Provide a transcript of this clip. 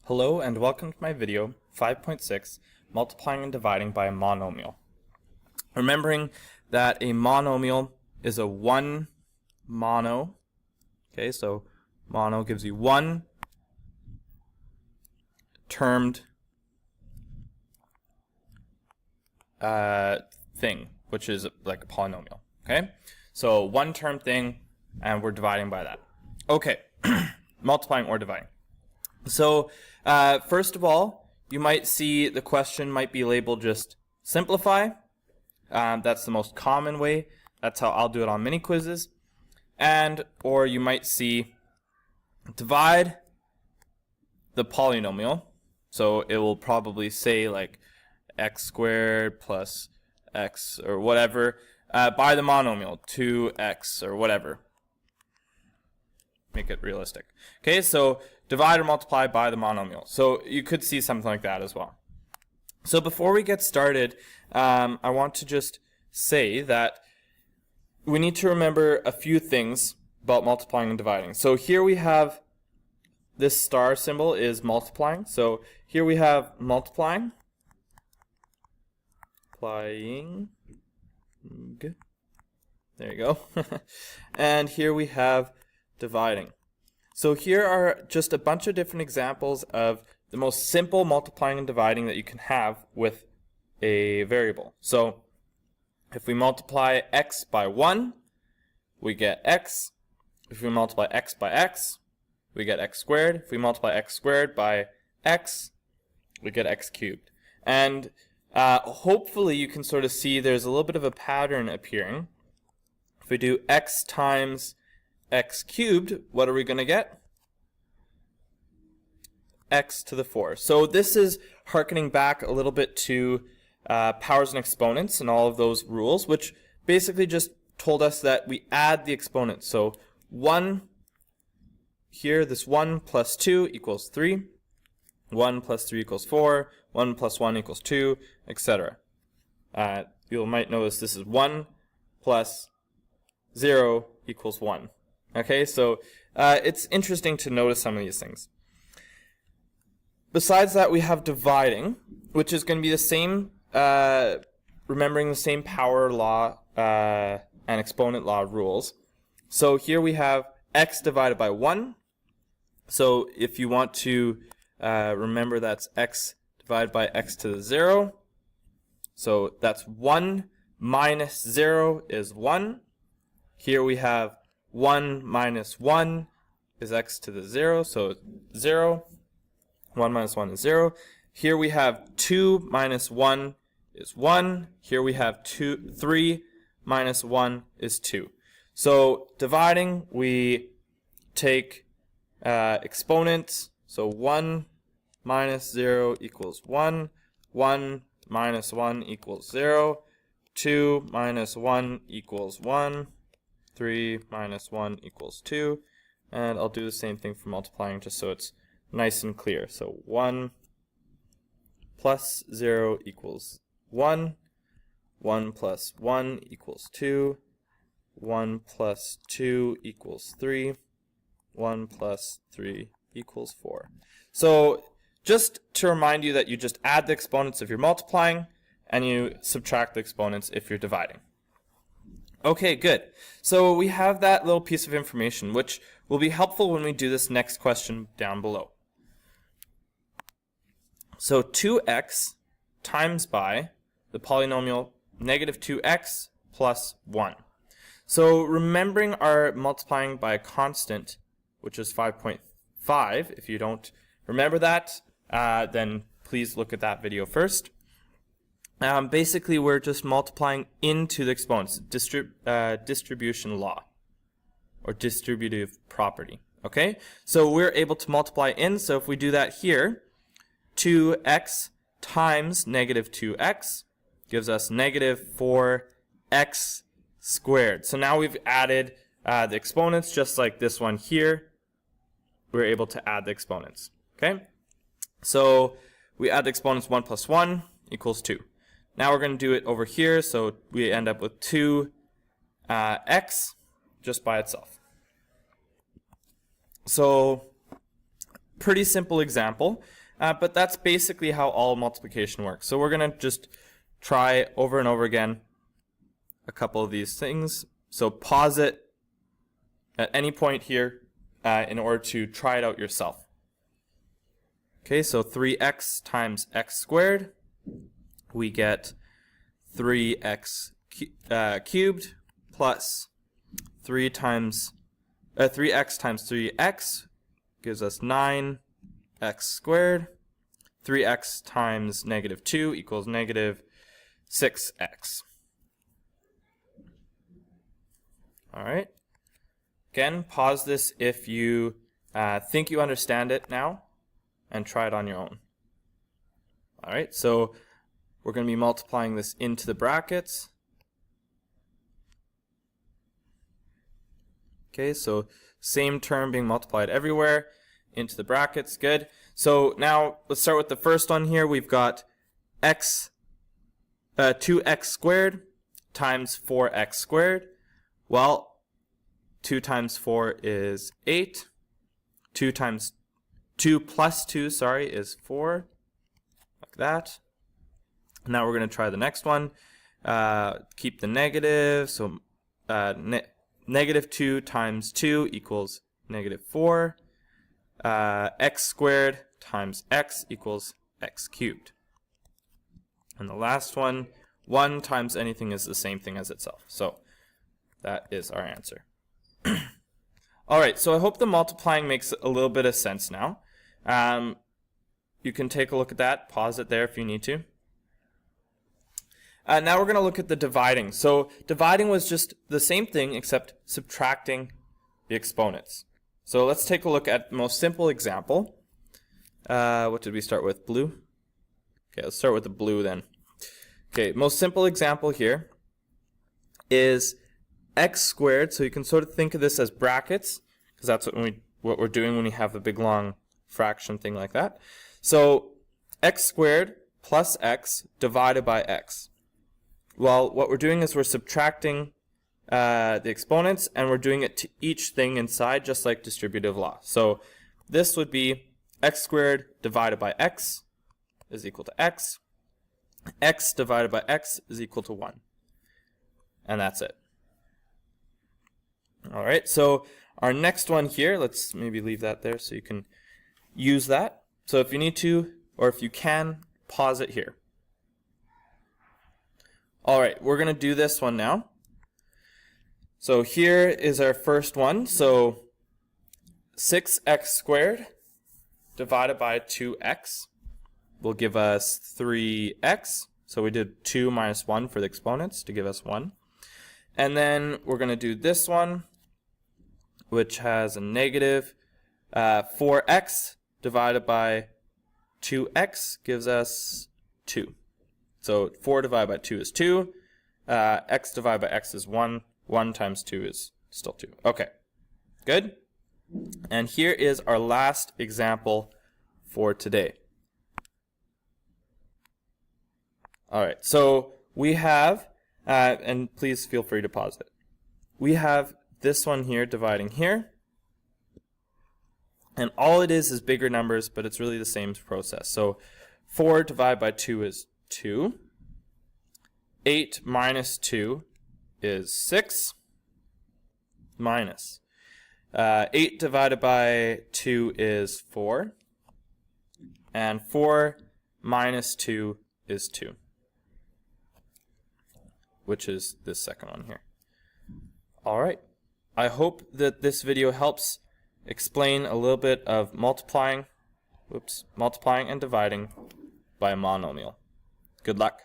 Hello and welcome to my video 5.6, multiplying and dividing by a monomial. Remembering that a monomial is a one mono, okay, so mono gives you one termed thing, which is like a polynomial, okay? So one term thing, and we're dividing by that. Okay, multiplying or dividing. So first of all, you might see the question might be labeled just simplify. That's the most common way. That's how I'll do it on mini quizzes. Or you might see divide the polynomial. So it will probably say like x squared plus x or whatever by the monomial, 2x or whatever. Make it realistic. Okay, so divide or multiply by the monomial. So you could see something like that as well. So before we get started, I want to just say that we need to remember a few things about multiplying and dividing. So here we have this star symbol is multiplying. So here we have multiplying, there you go. And here we have dividing. So here are just a bunch of different examples of the most simple multiplying and dividing that you can have with a variable. So if we multiply x by 1, we get x. If we multiply x by x, we get x squared. If we multiply x squared by x, we get x cubed. And hopefully you can sort of see there's a little bit of a pattern appearing. If we do x times x cubed, what are we going to get? X to the 4. So this is hearkening back a little bit to powers and exponents and all of those rules, which basically just told us that we add the exponents. So 1 here, this 1 plus 2 equals 3. 1 plus 3 equals 4. 1 plus 1 equals 2, etc. You might notice this is 1 plus 0 equals 1. Okay, so it's interesting to notice some of these things. Besides that, we have dividing, which is going to be the same, remembering the same power law and exponent law rules. So here we have x divided by 1. So if you want to remember, that's x divided by x to the 0. So that's 1 minus 0 is 1. Here we have 1 minus 1 is x to the 0, so 0. 1 minus 1 is 0. Here we have 2 minus 1 is 1. Here we have 3 minus 1 is 2. So dividing, we take exponents. So 1 minus 0 equals 1. 1 minus 1 equals 0. 2 minus 1 equals 1. 3 minus 1 equals 2. And I'll do the same thing for multiplying just so it's nice and clear. So 1 plus 0 equals 1. 1 plus 1 equals 2. 1 plus 2 equals 3. 1 plus 3 equals 4. So just to remind you that you just add the exponents if you're multiplying, and you subtract the exponents if you're dividing. Okay, good. So we have that little piece of information, which will be helpful when we do this next question down below. So 2x times by the polynomial negative 2x plus 1. So remembering our multiplying by a constant, which is 5.5, if you don't remember that, then please look at that video first. Basically, we're just multiplying into the exponents, distribution law, or distributive property. Okay, so we're able to multiply in. So if we do that here, 2x times negative 2x gives us negative 4x squared. So now we've added the exponents, just like this one here. We're able to add the exponents. Okay, so we add the exponents. 1 plus 1 equals 2. Now we're going to do it over here, so we end up with 2x just by itself. So pretty simple example, but that's basically how all multiplication works. So we're going to just try over and over again a couple of these things. So pause it at any point here in order to try it out yourself. Okay, so 3x times x squared, we get 3x cubed plus 3x times 3x gives us 9x squared. 3x times -2 equals -6x. All right. Again, pause this if you think you understand it now, and try it on your own. All right, so we're going to be multiplying this into the brackets. Okay, so same term being multiplied everywhere into the brackets. Good. So now let's start with the first one here. We've got 2x squared times 4x squared. Well, 2 times 4 is 8. 2 plus 2, is 4. Like that. Now we're going to try the next one. Keep the negative. So -2 times 2 equals -4. X squared times x equals x cubed. And the last one, 1 times anything is the same thing as itself. So that is our answer. Alright, so I hope the multiplying makes a little bit of sense now. You can take a look at that, pause it there if you need to. Now we're going to look at the dividing. So dividing was just the same thing except subtracting the exponents. So let's take a look at the most simple example. What did we start with? Blue? Okay, let's start with the blue then. Okay, most simple example here is x squared. So you can sort of think of this as brackets, because that's what we're doing when we have a big long fraction thing like that. So x squared plus x divided by x. Well, what we're doing is we're subtracting the exponents, and we're doing it to each thing inside, just like distributive law. So this would be x squared divided by x is equal to x. X divided by x is equal to 1. And that's it. Alright, so our next one here, let's maybe leave that there so you can use that. So if you need to, or if you can, pause it here. Alright, we're going to do this one now. So here is our first one. So 6x squared divided by 2x will give us 3x. So we did 2 minus 1 for the exponents to give us 1. And then we're going to do this one, which has a negative 4x divided by 2x gives us 2. So 4 divided by 2 is 2. X divided by x is 1. 1 times 2 is still 2. Okay, good. And here is our last example for today. Alright, so we have, and please feel free to pause it. We have this one here dividing here. And all it is bigger numbers, but it's really the same process. So 4 divided by 2 is 2. 8 minus 2 is 6. Minus. 8 divided by 2 is 4. And 4 minus 2 is 2. Which is this second one here. Alright. I hope that this video helps explain a little bit of multiplying and dividing by a monomial. Good luck.